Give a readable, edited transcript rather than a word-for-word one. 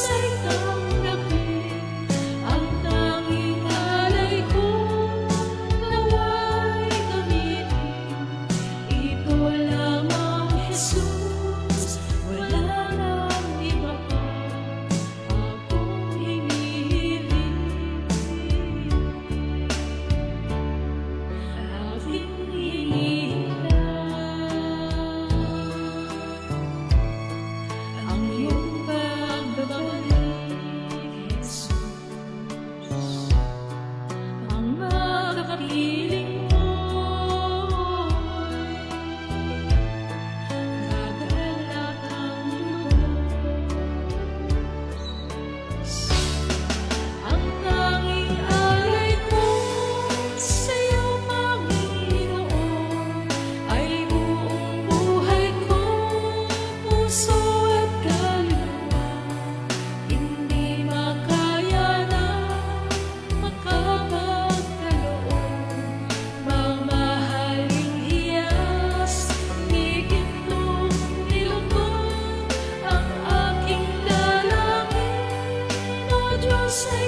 ay tanggapin ang tanging alay ko, nawa'y gamitin. Ito lamang, Jesus, wala nang iba pa akong hinihiling. Aking hinihintay ang iyong pagbabalik, Jesus. Ang makapiling mo'y kagalat ang lubos. Ang tanging alay ko sa'yo, Panginoon, ay buong buhay ko, puso at kaluluwa. Hindi makaya na makapagkaloob, mamahaling hiyas, higit nung nilugod ang aking dalangin. O Diyos ay